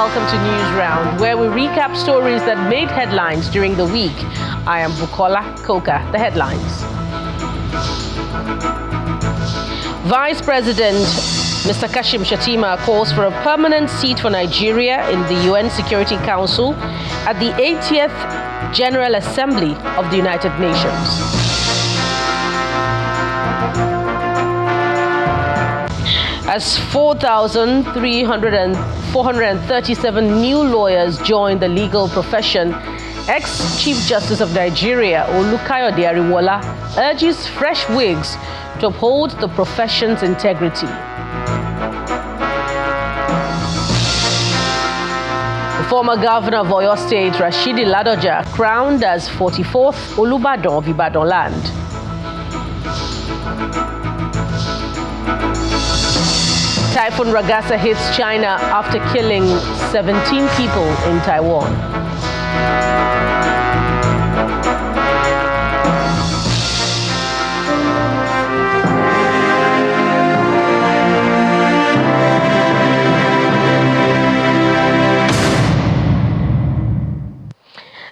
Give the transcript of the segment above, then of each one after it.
welcome to Newsround, where we recap stories that made headlines during the week. I am Bukola Koka. The headlines. Vice President Mr. Kashim Shettima calls for a permanent seat for Nigeria in the UN Security Council at the 80th General Assembly of the United Nations. As 437 new lawyers join the legal profession, ex-Chief Justice of Nigeria, Olubadan urges fresh wigs to uphold the profession's integrity. The former governor of Oyo State, Rashidi Ladoja, crowned as 44th Olubadan of Ibadan land. Typhoon Ragasa hits China after killing 17 people in Taiwan.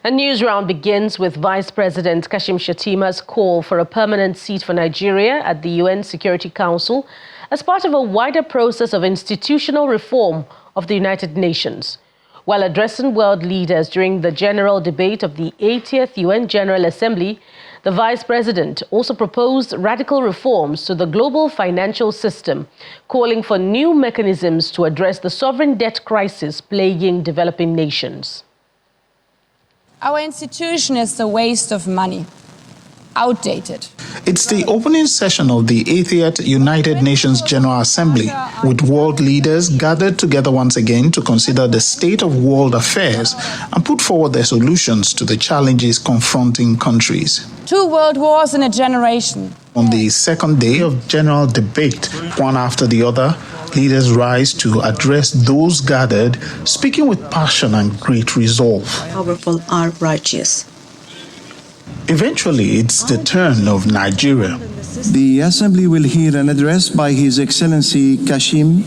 A news round begins with Vice President Kashim Shettima's call for a permanent seat for Nigeria at the UN Security Council as part of a wider process of institutional reform of the United Nations. While addressing world leaders during the general debate of the 80th UN General Assembly, the Vice President also proposed radical reforms to the global financial system, calling for new mechanisms to address the sovereign debt crisis plaguing developing nations. Our institution is a waste of money. Outdated. It's the opening session of the 80th United Nations General Assembly, with world leaders gathered together once again to consider the state of world affairs and put forward their solutions to the challenges confronting countries. 2 world wars in a generation. On the second day of general debate, one after the other, leaders rise to address those gathered, speaking with passion and great resolve. Powerful are righteous. Eventually, it's the turn of Nigeria. The Assembly will hear an address by His Excellency Kashim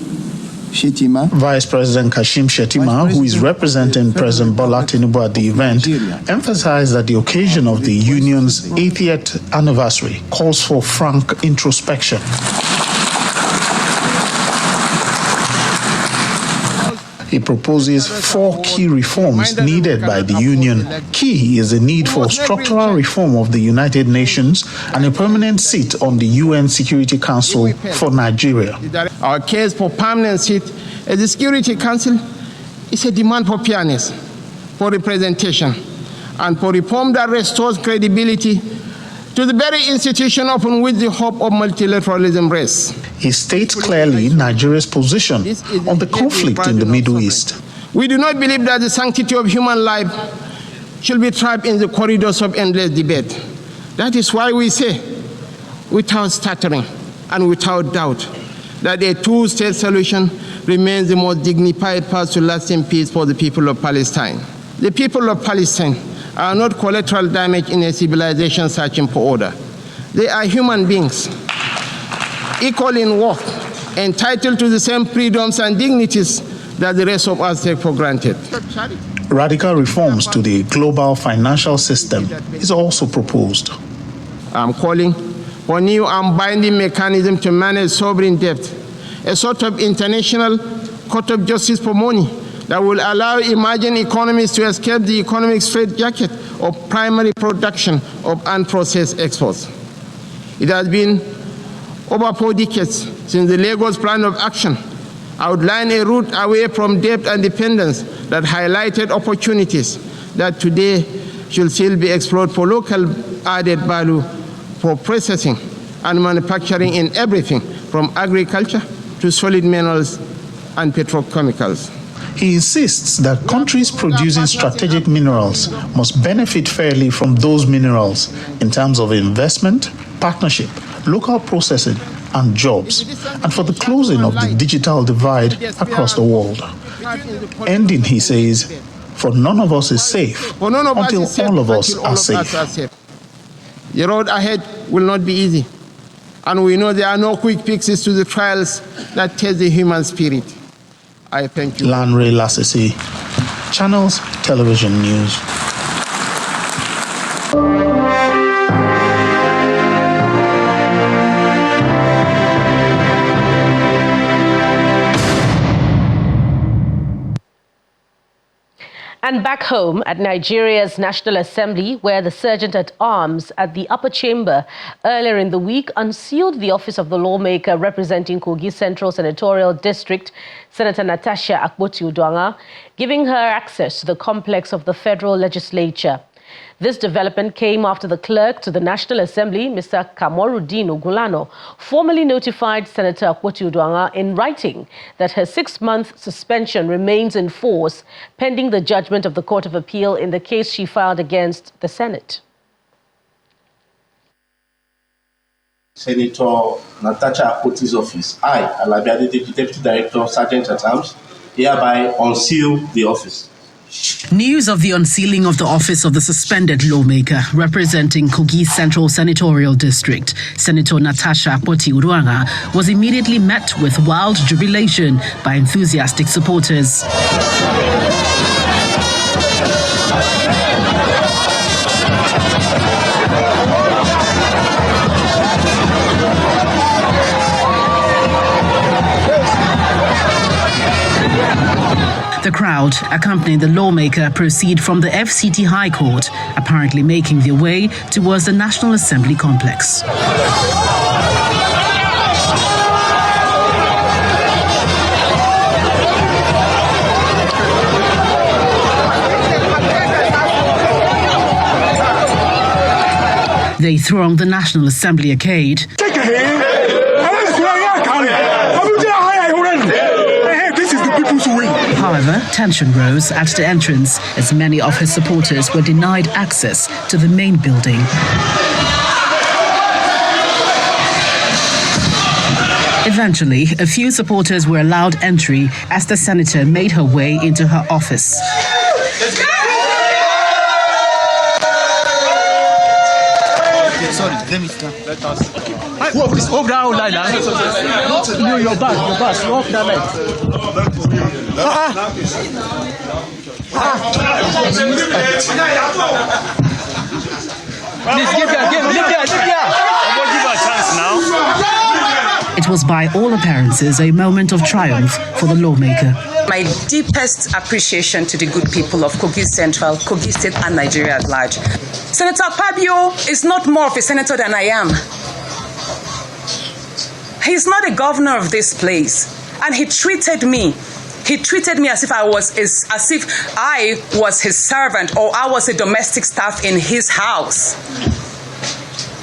Shettima. Vice President Kashim Shettima, who is representing President Bola Tinubu at the event, emphasized that the occasion of the Union's 80th anniversary calls for frank introspection. He proposes 4 key reforms needed by the Union. Key is the need for structural reform of the United Nations and a permanent seat on the UN Security Council for Nigeria. Our case for permanent seat at the Security Council is a demand for fairness, for representation, and for reform that restores credibility to the very institution upon which the hope of multilateralism rests. He states clearly Nigeria's position on the conflict in the Middle East. We do not believe that the sanctity of human life should be trapped in the corridors of endless debate. That is why we say, without stuttering and without doubt, that a 2-state solution remains the most dignified path to lasting peace for the people of Palestine. The people of Palestine are not collateral damage in a civilization searching for order. They are human beings, equal in worth, entitled to the same freedoms and dignities that the rest of us take for granted. Radical reforms to the global financial system is also proposed. I'm calling for new and binding mechanism to manage sovereign debt, a sort of international court of justice for money that will allow emerging economies to escape the economic straitjacket of primary production of unprocessed exports. It has been over 4 decades since the Lagos Plan of Action outlined a route away from debt and dependence that highlighted opportunities that today should still be explored for local added value for processing and manufacturing in everything from agriculture to solid minerals and petrochemicals. He insists that countries producing strategic minerals must benefit fairly from those minerals in terms of investment, partnership, local processing, and jobs, and for the closing of the digital divide across the world. Ending, he says, for none of us is safe until all of us are safe. The road ahead will not be easy, and we know there are no quick fixes to the trials that test the human spirit. I thank you. Lanre Lasisi, Channels Television News. And back home at Nigeria's National Assembly, where the Sergeant-at-Arms at the upper chamber earlier in the week unsealed the office of the lawmaker representing Kogi Central Senatorial District, Senator Natasha Akpoti-Uduaghan, giving her access to the complex of the federal legislature. This development came after the clerk to the National Assembly, Mr. Kamorudin Ogulano, formally notified Senator Akpoti-Uduaghan in writing that her 6-month suspension remains in force pending the judgment of the Court of Appeal in the case she filed against the Senate. Senator Natasha Akpoti's office, I, Alabi Deputy Director, Sergeant-at-Arms, hereby unseal the office. News of the unsealing of the office of the suspended lawmaker representing Kogi Central Senatorial District, Senator Natasha Akpoti-Uduaghan, was immediately met with wild jubilation by enthusiastic supporters. The crowd, accompanying the lawmaker, proceed from the FCT High Court, apparently making their way towards the National Assembly complex. They throng the National Assembly arcade. However, tension rose at the entrance as many of his supporters were denied access to the main building. Eventually, a few supporters were allowed entry as the senator made her way into her office. Sorry, let me start. Let us. Please, off that line. No, your back, you off that line. Please give her. I'm going to give her a chance now. It was by all appearances a moment of triumph for the lawmaker. My deepest appreciation to the good people of Kogi Central, Kogi State and Nigeria at large. Senator Akpabio is not more of a senator than I am. He's not a governor of this place. And he treated me as if I was his servant or I was a domestic staff in his house.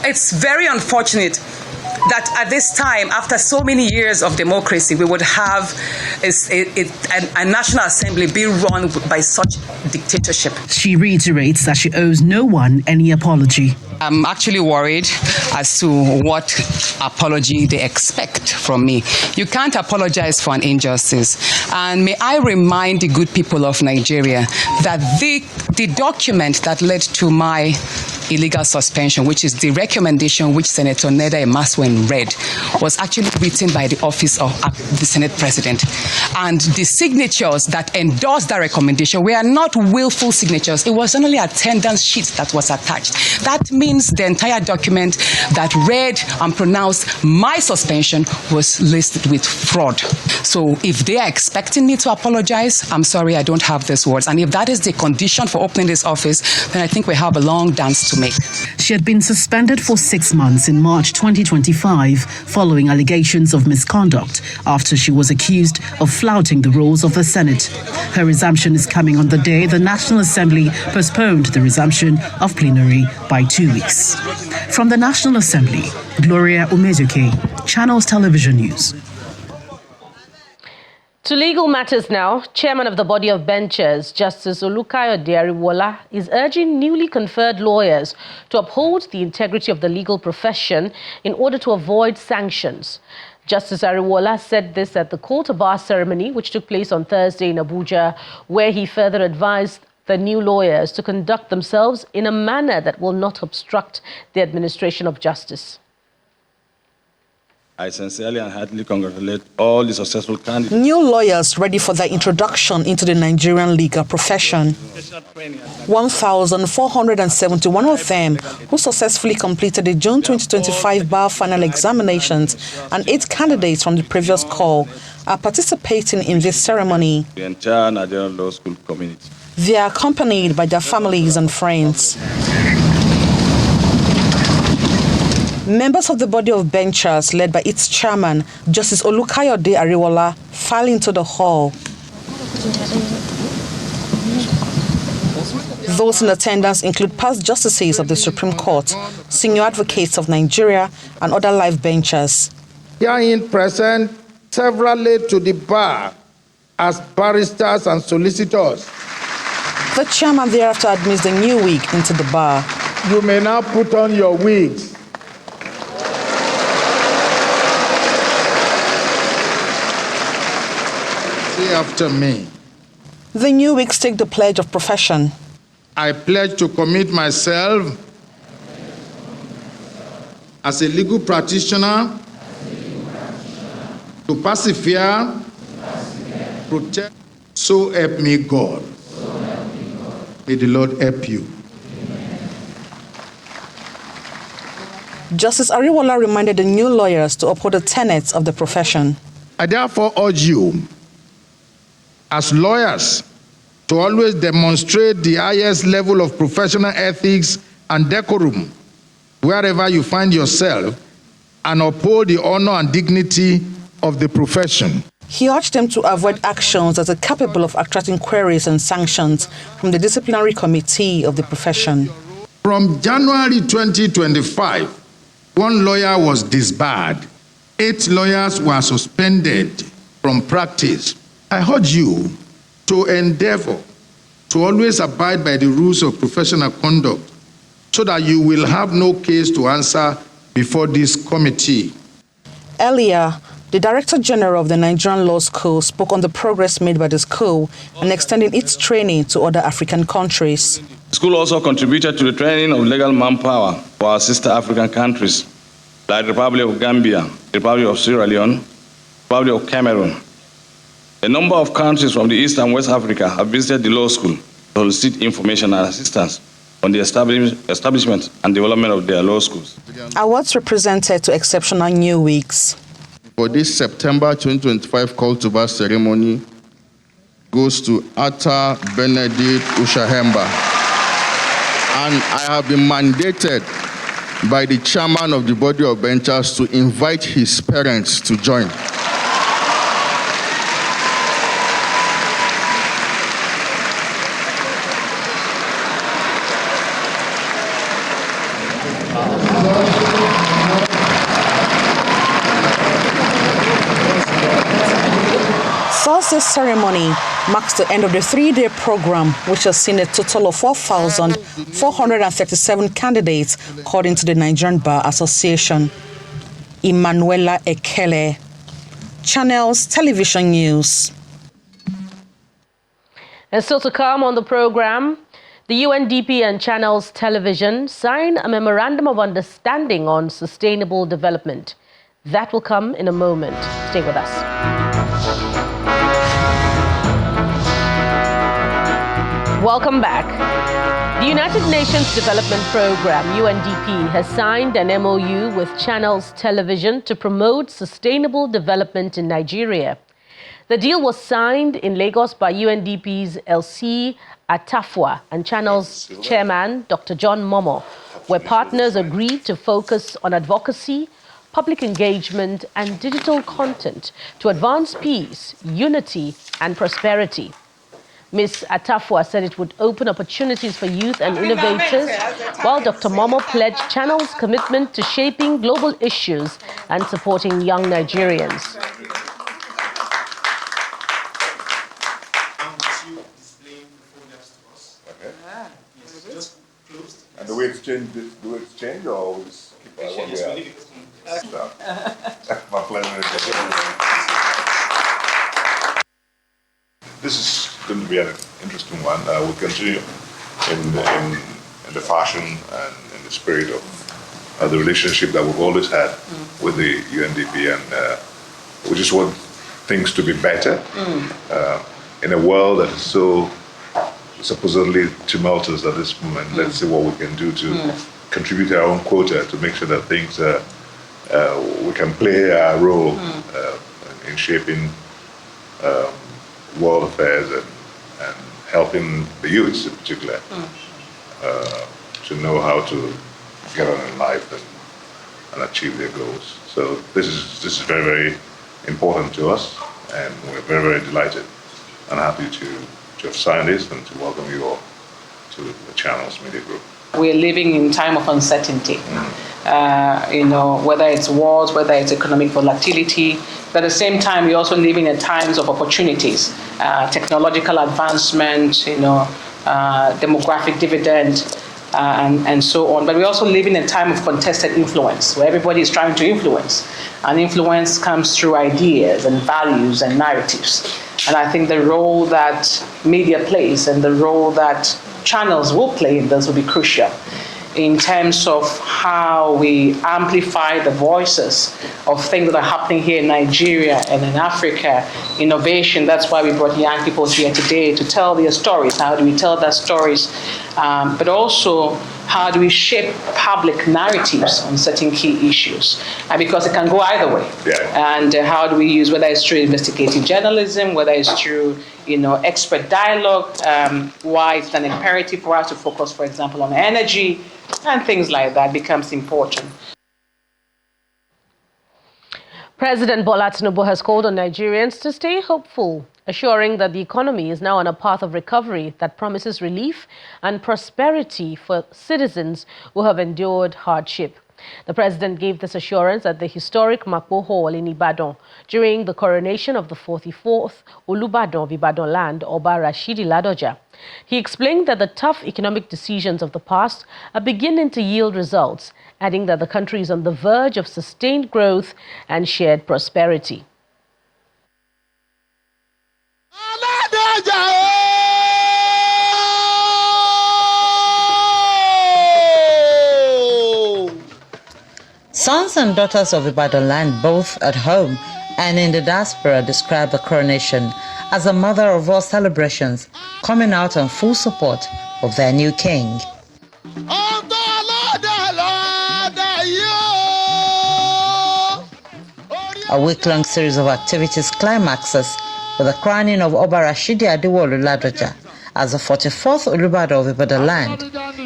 It's very unfortunate that at this time, after so many years of democracy, we would have a National Assembly be run by such dictatorship. She reiterates that she owes no one any apology. I'm actually worried as to what apology they expect from me. You can't apologize for an injustice. And may I remind the good people of Nigeria that the document that led to my illegal suspension, which is the recommendation which Senator Neda Emaswen read, was actually written by the office of the Senate President. And the signatures that endorsed that recommendation were not willful signatures. It was only an attendance sheet that was attached. That means the entire document that read and pronounced my suspension was listed with fraud. So if they are expecting me to apologize, I'm sorry, I don't have these words. And if that is the condition for opening this office, then I think we have a long dance to make. She had been suspended for 6 months in March 2025 following allegations of misconduct after she was accused of flouting the rules of the Senate. Her resumption is coming on the day the National Assembly postponed the resumption of plenary by 2 weeks. From the National Assembly, Gloria Umezuke, Channels Television News. To legal matters now, Chairman of the Body of Benchers, Justice Olukayo Diariwola, is urging newly conferred lawyers to uphold the integrity of the legal profession in order to avoid sanctions. Justice Ariwola said this at the Court of Bar ceremony, which took place on Thursday in Abuja, where he further advised the new lawyers to conduct themselves in a manner that will not obstruct the administration of justice. I sincerely and heartily congratulate all the successful candidates. New lawyers ready for their introduction into the Nigerian legal profession. 1,471 of them who successfully completed the June 2025 bar final examinations and 8 candidates from the previous call are participating in this ceremony. The entire Nigerian law school community. They are accompanied by their families and friends. Members of the body of benchers, led by its chairman, Justice Olukayode Ariwola, file into the hall. Those in attendance include past justices of the Supreme Court, senior advocates of Nigeria, and other live benchers. Herein present several laid to the bar as barristers and solicitors. The chairman thereafter admits the new wig into the bar. You may now put on your wigs. Say after me. The new wigs take the pledge of profession. I pledge to commit myself as a legal practitioner to persevere, protect, so help me God. May the Lord help you. Justice Ariwola reminded the new lawyers to uphold the tenets of the profession. I therefore urge you, as lawyers, to always demonstrate the highest level of professional ethics and decorum wherever you find yourself and uphold the honor and dignity of the profession. He urged them to avoid actions that are capable of attracting queries and sanctions from the disciplinary committee of the profession. From January 2025, 1 lawyer was disbarred. 8 lawyers were suspended from practice. I urge you to endeavor to always abide by the rules of professional conduct so that you will have no case to answer before this committee. Earlier, the Director General of the Nigerian Law School spoke on the progress made by the school and extending its training to other African countries. The school also contributed to the training of legal manpower for our sister African countries, like the Republic of Gambia, the Republic of Sierra Leone, the Republic of Cameroon. A number of countries from the East and West Africa have visited the law school to solicit information and assistance on the establishment and development of their law schools. Awards represented to exceptional new wigs. For this September 2025 call to bar ceremony goes to Atta Benedict Ushahemba. And I have been mandated by the chairman of the body of benchers to invite his parents to join. Thursday's ceremony marks the end of the 3-day program, which has seen a total of 4,437 candidates called into the Nigerian Bar Association. Emanuela Ekele, Channels Television News. And still to come on the program, the UNDP and Channels Television sign a memorandum of understanding on sustainable development. That will come in a moment. Stay with us. Welcome back. The United Nations Development Programme, UNDP, has signed an MOU with Channels Television to promote sustainable development in Nigeria. The deal was signed in Lagos by UNDP's LC Atafua and Channels Chairman Dr. John Momo, where partners agreed to focus on advocacy, public engagement, and digital content to advance peace, unity, and prosperity. Ms. Atafua said it would open opportunities for youth and innovators, while Dr. Momo pledged Channel's commitment to shaping global issues and supporting young Nigerians. And do we exchange or we just keep what we have? My pleasure. This is going to be an interesting one. We'll continue in the fashion and in the spirit of the relationship that we've always had with the UNDP, and we just want things to be better in a world that is so supposedly tumultuous at this moment. Let's see what we can do to contribute our own quota to make sure that things we can play our role in shaping world affairs and helping the youths in particular to know how to get on in life and achieve their goals. So this is very, very important to us, and we're very, very delighted and happy to have signed this and to welcome you all to the Channels Media Group. We're living in time of uncertainty. Whether it's wars, whether it's economic volatility. But at the same time, we're also living in times of opportunities, technological advancement, demographic dividend, and so on. But we're also living in a time of contested influence, where everybody is trying to influence. And influence comes through ideas and values and narratives. And I think the role that media plays and the role that channels will play in this will be crucial in terms of how we amplify the voices of things that are happening here in Nigeria and in Africa, innovation. That's why we brought young people here today to tell their stories. How do we tell their stories? But also, how do we shape public narratives on certain key issues? And because it can go either way. Yeah. And how do we use, whether it's through investigative journalism, whether it's through expert dialogue, why it's an imperative for us to focus, for example, on energy, and things like that becomes important. President Bola Tinubu has called on Nigerians to stay hopeful, assuring that the economy is now on a path of recovery that promises relief and prosperity for citizens who have endured hardship. The president gave this assurance at the historic Makbo Hall in Ibadan during the coronation of the 44th Olubadan of Ibadan land, Oba Rashidi Ladoja. He explained that the tough economic decisions of the past are beginning to yield results, adding that the country is on the verge of sustained growth and shared prosperity. Sons and daughters of Ibadan land, both at home and in the diaspora, describe the coronation as a mother of all celebrations, coming out in full support of their new king. A week-long series of activities climaxes with the crowning of Oba Rashidi Adiwolu Ladoja as the 44th Olubadan of Ibadan land.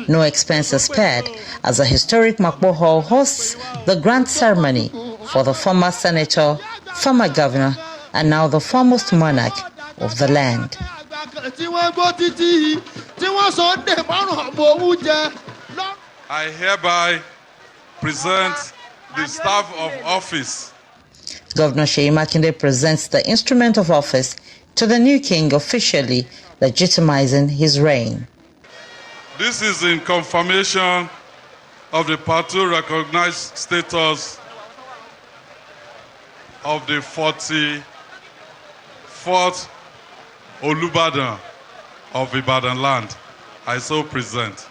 No expenses spared, as the historic Makbo Hall hosts the grand ceremony for the former senator, former governor, and now the foremost monarch of the land. I hereby present the staff of office. Governor Seyi Makinde presents the instrument of office to the new king, officially legitimizing his reign. This is in confirmation of the party recognized status of the 44th Olubadan of Ibadan land. I so present.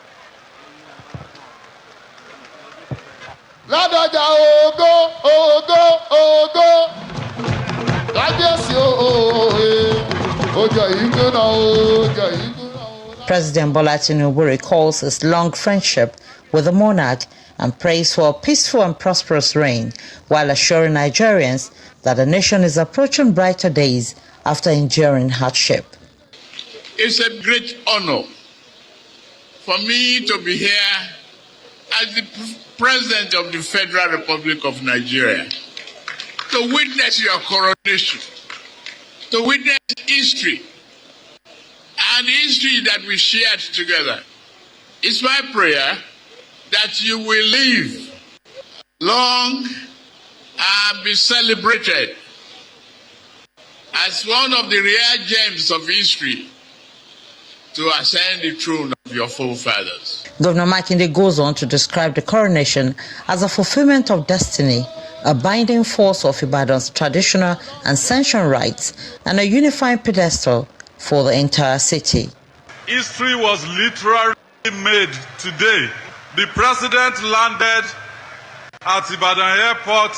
President Bola Tinubu recalls his long friendship with the monarch and prays for a peaceful and prosperous reign, while assuring Nigerians that the nation is approaching brighter days after enduring hardship. It's a great honor for me to be here as the President of the Federal Republic of Nigeria, to witness your coronation, to witness history, and the history that we shared together. It's my prayer that you will live long and be celebrated as one of the rare gems of history to ascend the throne of your forefathers. Governor Makinde goes on to describe the coronation as a fulfillment of destiny, a binding force of Ibadan's traditional and ancient rights, and a unifying pedestal for the entire city. History was literally made today. The president landed at Ibadan Airport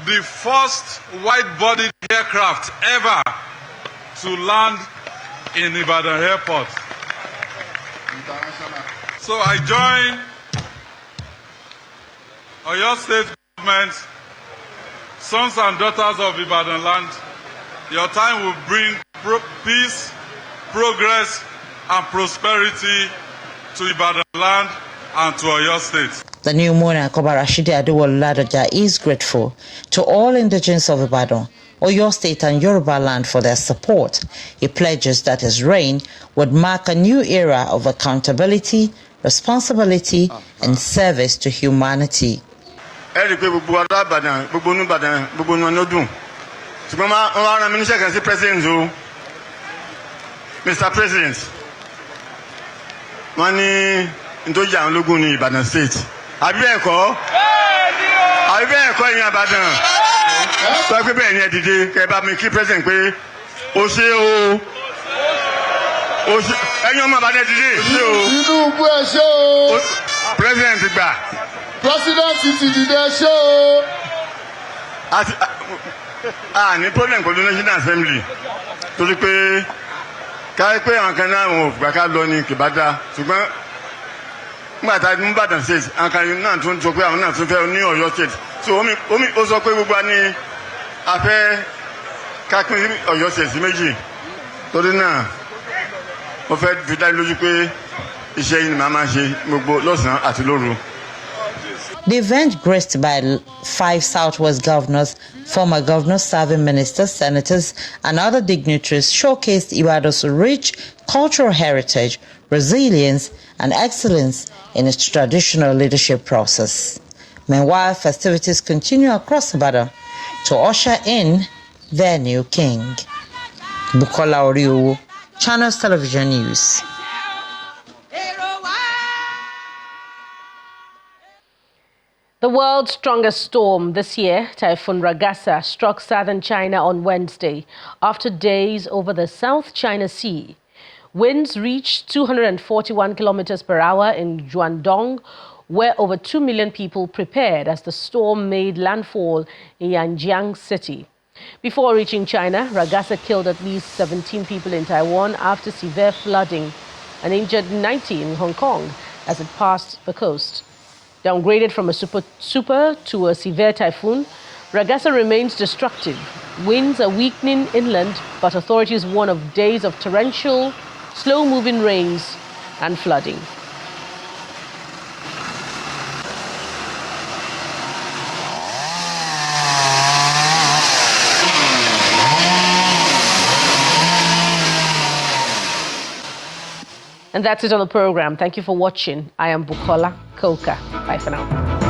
the first wide-bodied aircraft ever to land in Ibadan Airport. So I join Oyo State government, sons and daughters of Ibadan land. Your time will bring peace, progress, and prosperity to Ibadan land and to Oyo State. The new monarch Obarashidi Adewale-Ladoja is grateful to all indigenes of Ibadan, Oyo State and Yoruba land for their support. He pledges that his reign would mark a new era of accountability, responsibility, and service to humanity. Mr. President, money into Ibadan Ibadan State. Àbí bẹ́ẹ̀ kọ́ ìyẹn Ìbàdàn sọ pé bẹ́ẹ̀ ni ẹ dìde kẹ́ bá mi kí president pé ó ṣe o ẹ̀yin ọmọ Ìbàdàn dìde ṣe o Tinubu ẹ ṣe o president gbà ti dìde ṣe o àti ní problem pẹ̀lú National Assembly torí pé káyọ̀ pé àwọn kan náà wọn ò gbà ká lọ ní kìbádà ṣùgbọ́n nígbà tá a ní Ìbàdàn state àǹkàní náà tún sọ pé àwọn náà tún fẹ́ ní Ọ̀yọ́ state so omi ó sọ pé gbogbo ní afẹ́ kápín Ọ̀yọ́ state sí méjì torí náà mo fẹ́ fi dá lójú pé iṣẹ́ yìí ni màá máa ṣe gbogbo lọ́sàn-án àti lóru. The event, graced by 5 Southwest governors, former governors, serving ministers, senators, and other dignitaries, showcased Ibadan's rich cultural heritage, resilience, and excellence in its traditional leadership process. Meanwhile, festivities continue across Ibadan to usher in their new king. Bukola Oriowo, Channels Television News. The world's strongest storm this year, Typhoon Ragasa, struck southern China on Wednesday after days over the South China Sea. Winds reached 241 kilometers per hour in Guangdong, where over 2 million people prepared as the storm made landfall in Yanjiang City. Before reaching China, Ragasa killed at least 17 people in Taiwan after severe flooding and injured 90 in Hong Kong as it passed the coast. Downgraded from a super to a severe typhoon, Ragasa remains destructive. Winds are weakening inland, but authorities warn of days of torrential, slow-moving rains and flooding. And that's it on the program. Thank you for watching. I am Bukola Koka. Bye for now.